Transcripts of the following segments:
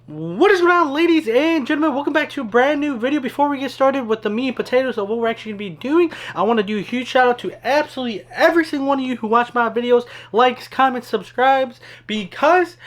What is going on, ladies and gentlemen? Welcome back to a brand new video. Before we get started with the meat and potatoes of what we're actually going to be doing, I want to do a huge shout out to absolutely every single one of you who watch my videos, likes, comments, subscribes, because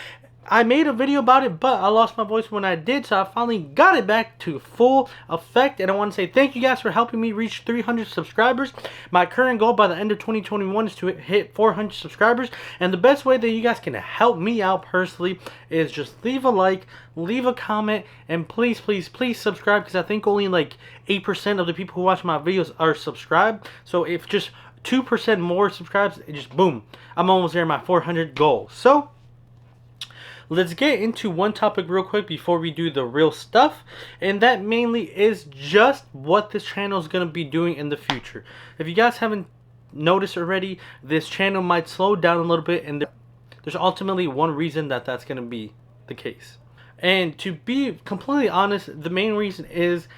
I made a video about it, but I lost my voice when I did, so I finally got it back to full effect. And I want to say thank you guys for helping me reach 300 subscribers. My current goal by the end of 2021 is to hit 400 subscribers. And the best way that you guys can help me out personally is just leave a like, leave a comment, and please subscribe, because I think only like 8% of the people who watch my videos are subscribed. So if just 2% more subscribes, it just boom, I'm almost there, my 400 goal. So let's get into one topic real quick before we do the real stuff, and that mainly is just what this channel is going to be doing in the future. If you guys haven't noticed already, this channel might slow down a little bit, and there's ultimately one reason that that's going to be the case. And to be completely honest, the main reason is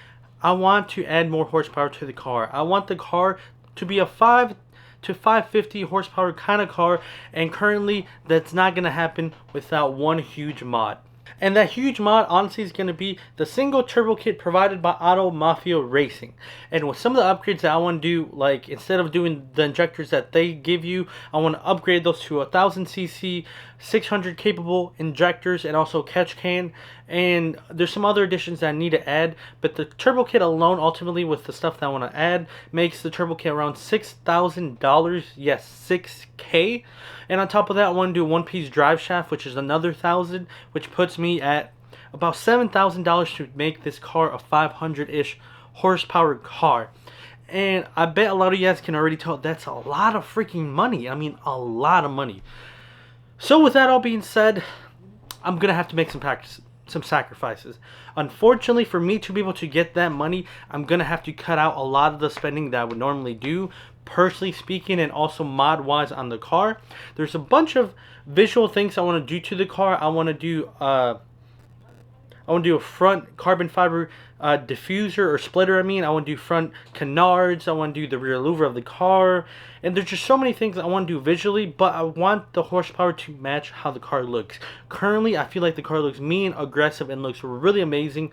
I want to add more horsepower to the car. I want the car to be a 5 to 550 horsepower kind of car, and currently that's not going to happen without one huge mod. And that huge mod honestly is going to be the single turbo kit provided by Auto Mafia Racing. And with some of the upgrades that I want to do, like instead of doing the injectors that they give you, I want to upgrade those to 1000cc 600 capable injectors and also catch can. And there's some other additions that I need to add, but the turbo kit alone, ultimately with the stuff that I want to add, makes the turbo kit around $6,000. Yes, 6K. And on top of that, I want to do a one-piece drive shaft, which is another 1,000, which puts me at about $7,000 to make this car a 500-ish horsepower car. And I bet a lot of you guys can already tell that's a lot of freaking money. I mean, a lot of money. So with that all being said, I'm gonna have to make some sacrifices. Unfortunately, for me to be able to get that money, I'm gonna have to cut out a lot of the spending that I would normally do, personally speaking, and also mod wise on the car. There's a bunch of visual things I want to do to the car. I want to do a front carbon fiber diffuser or splitter. I want to do front canards. I want to do the rear louver of the car. And there's just so many things I want to do visually, but I want the horsepower to match how the car looks. Currently, I feel like the car looks mean, aggressive, and looks really amazing,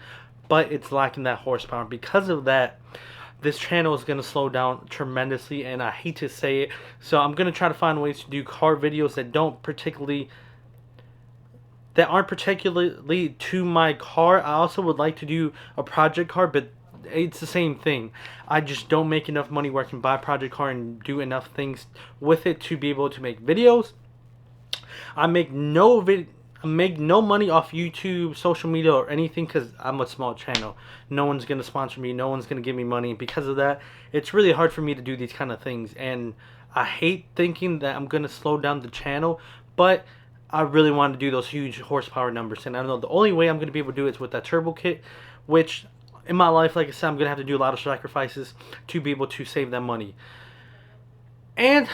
but it's lacking that horsepower. Because of that, this channel is going to slow down tremendously, and I hate to say it. So I'm going to try to find ways to do car videos that aren't particularly to my car. I also would like to do a project car, but it's the same thing. I just don't make enough money where I can buy a project car and do enough things with it to be able to make videos. I make no money off YouTube, social media, or anything, because I'm a small channel. No one's going to sponsor me. No one's going to give me money. Because of that, it's really hard for me to do these kind of things. And I hate thinking that I'm going to slow down the channel, but I really want to do those huge horsepower numbers. And I know the only way I'm going to be able to do it is with that turbo kit, which in my life, like I said, I'm going to have to do a lot of sacrifices to be able to save that money. And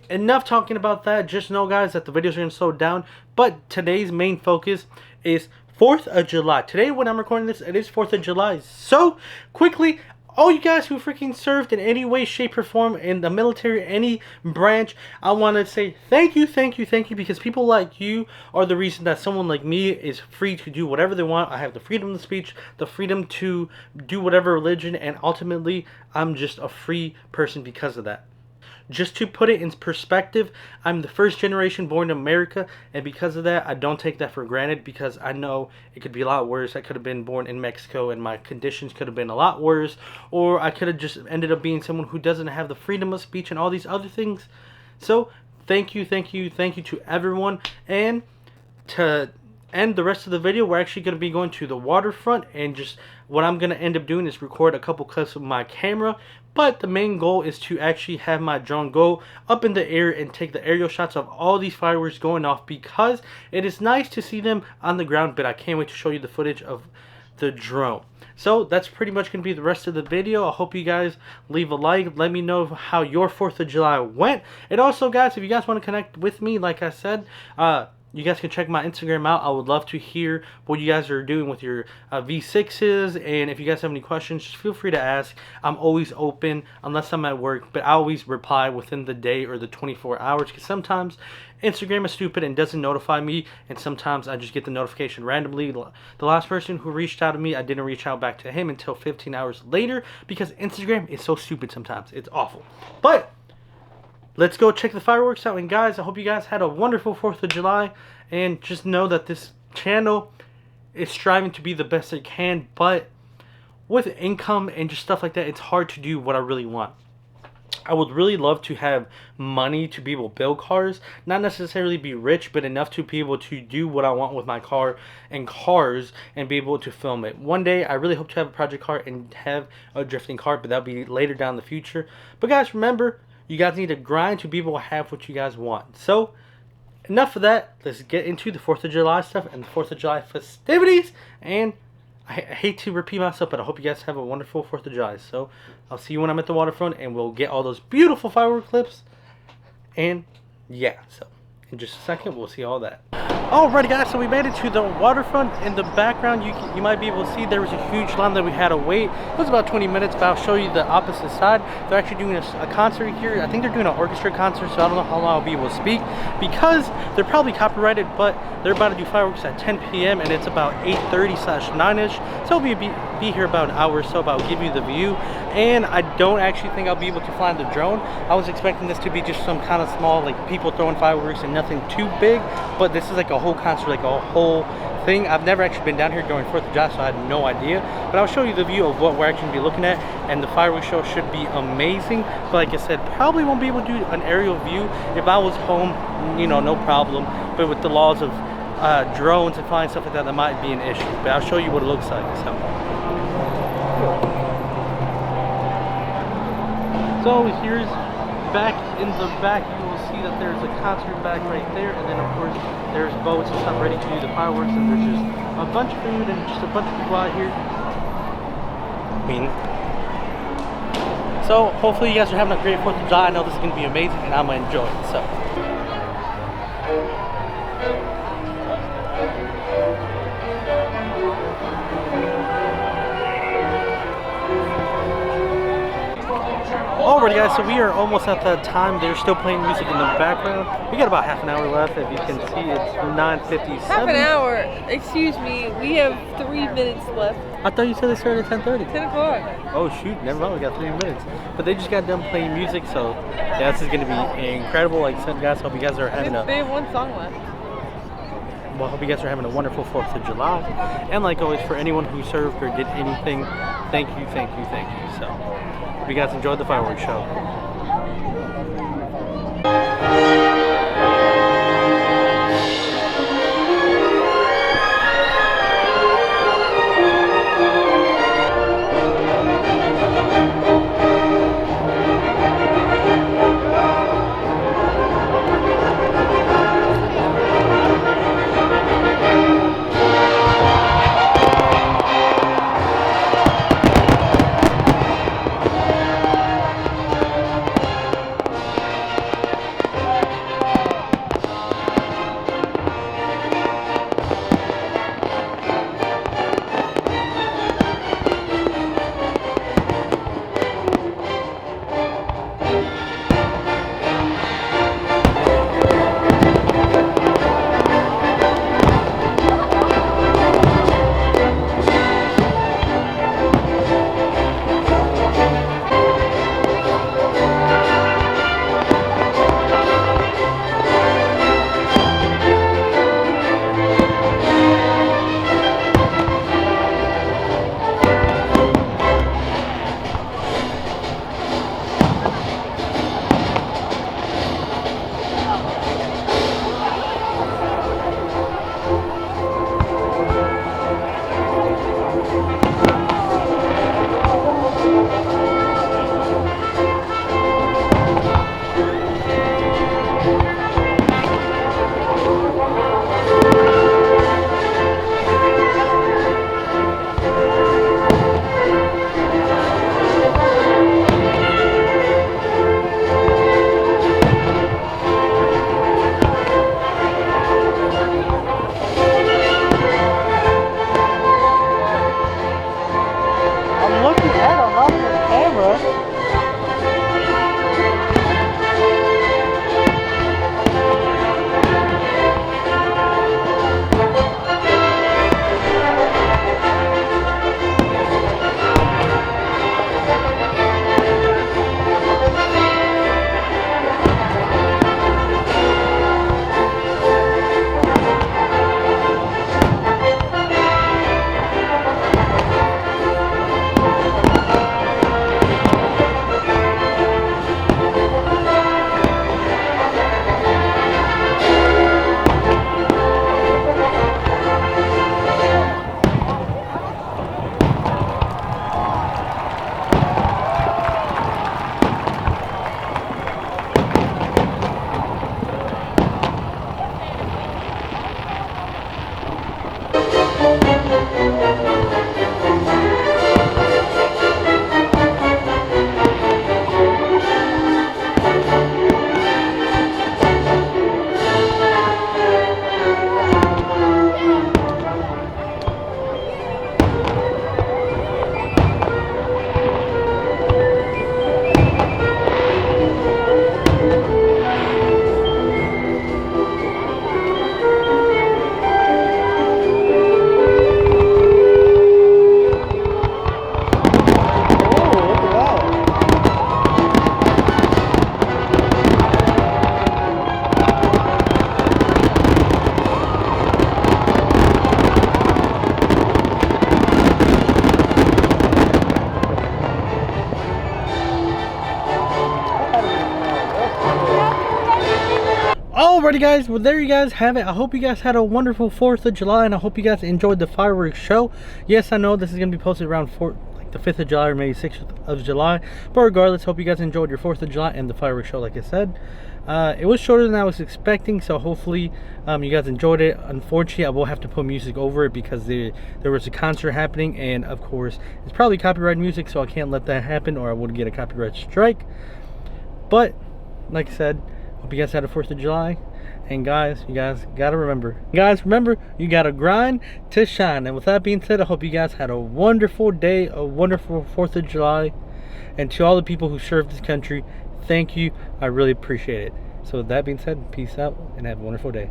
enough talking about that. Just know, guys, that the videos are going to slow down. But today's main focus is 4th of July. Today, when I'm recording this, it is 4th of July. So, quickly, all you guys who freaking served in any way, shape, or form in the military, any branch, I want to say thank you, because people like you are the reason that someone like me is free to do whatever they want. I have the freedom of speech, the freedom to do whatever religion, and ultimately, I'm just a free person because of that. Just to put it in perspective, I'm the first generation born in America, and because of that, I don't take that for granted, because I know it could be a lot worse. I could have been born in Mexico, and my conditions could have been a lot worse, or I could have just ended up being someone who doesn't have the freedom of speech and all these other things. So, thank you to everyone. And to end the rest of the video, we're actually going to be going to the waterfront, and just what I'm going to end up doing is record a couple clips with my camera. But the main goal is to actually have my drone go up in the air and take the aerial shots of all these fireworks going off, because it is nice to see them on the ground, but I can't wait to show you the footage of the drone. So that's pretty much going to be the rest of the video. I hope you guys leave a like. Let me know how your 4th of July went. And also, guys, if you guys want to connect with me, like I said, you guys can check my Instagram out. I would love to hear what you guys are doing with your V6s, and if you guys have any questions, just feel free to ask. I'm always open unless I'm at work, but I always reply within the day or the 24 hours, because sometimes Instagram is stupid and doesn't notify me, and sometimes I just get the notification randomly. The last person who reached out to me, I didn't reach out back to him until 15 hours later, because Instagram is so stupid sometimes. It's awful. But let's go check the fireworks out. And guys, I hope you guys had a wonderful 4th of July. And just know that this channel is striving to be the best it can. But with income and just stuff like that, it's hard to do what I really want. I would really love to have money to be able to build cars. Not necessarily be rich, but enough to be able to do what I want with my car and cars and be able to film it. One day, I really hope to have a project car and have a drifting car, but that'll be later down the future. But guys, remember, you guys need to grind to be able to have what you guys want. So, enough of that. Let's get into the 4th of July stuff and the 4th of July festivities. And I hate to repeat myself, but I hope you guys have a wonderful 4th of July. So, I'll see you when I'm at the waterfront, and we'll get all those beautiful firework clips. And, yeah, so in just a second, we'll see all that. Alrighty guys, so we made it to the waterfront. In the background, you might be able to see there was a huge line that we had to wait. It was about 20 minutes, but I'll show you the opposite side. They're actually doing a concert here. I think they're doing an orchestra concert, so I don't know how long I'll be able to speak because they're probably copyrighted, but they're about to do fireworks at 10 p.m. and it's about 8:30/9ish. So we'll be here about an hour or so, but I'll give you the view. And I don't actually think I'll be able to fly the drone. I was expecting this to be just some kind of small, like people throwing fireworks and nothing too big, but this is like a whole concert, like a whole thing. I've never actually been down here during 4th of July, so I had no idea. But I'll show you the view of what we're actually going to be looking at, and the fireworks show should be amazing. But like I said, probably won't be able to do an aerial view. If I was home, you know, no problem. But with the laws of drones and flying stuff like that, that might be an issue. But I'll show you what it looks like. So here's back in the back, you will see that there's a concert back right there, and then of course there's boats and stuff ready to do the fireworks, and there's just a bunch of food and just a bunch of people out here. So hopefully you guys are having a great 4th of July. I know this is going to be amazing, and I'm going to enjoy it. So. Alrighty guys, so we are almost at that time. They're still playing music in the background. We got about half an hour left. If you can see, it's 9:57. Half an hour? Excuse me, we have 3 minutes left. I thought you said they started at 10:30. 10 o'clock. Oh shoot, never mind, we got 3 minutes. But they just got done playing music, so yeah, this is going to be incredible. Like I said, guys, hope you guys are having They have one song left. Well, I hope you guys are having a wonderful 4th of July. And like always, for anyone who served or did anything, thank you, thank you, thank you. So, hope you guys enjoyed the fireworks show. Alrighty guys, well there you guys have it. I hope you guys had a wonderful 4th of July and I hope you guys enjoyed the fireworks show. Yes, I know this is going to be posted around the 5th of July or maybe 6th of July, but regardless, hope you guys enjoyed your 4th of July and the fireworks show. Like I said, it was shorter than I was expecting, so hopefully you guys enjoyed it. Unfortunately, I will have to put music over it because there was a concert happening, and of course it's probably copyright music, so I can't let that happen or I would get a copyright strike. But like I said, hope you guys had a 4th of July. And guys, you guys gotta remember, you gotta grind to shine. And with that being said, I hope you guys had a wonderful day, a wonderful 4th of July. And to all the people who served this country, thank you. I really appreciate it. So with that being said, peace out and have a wonderful day.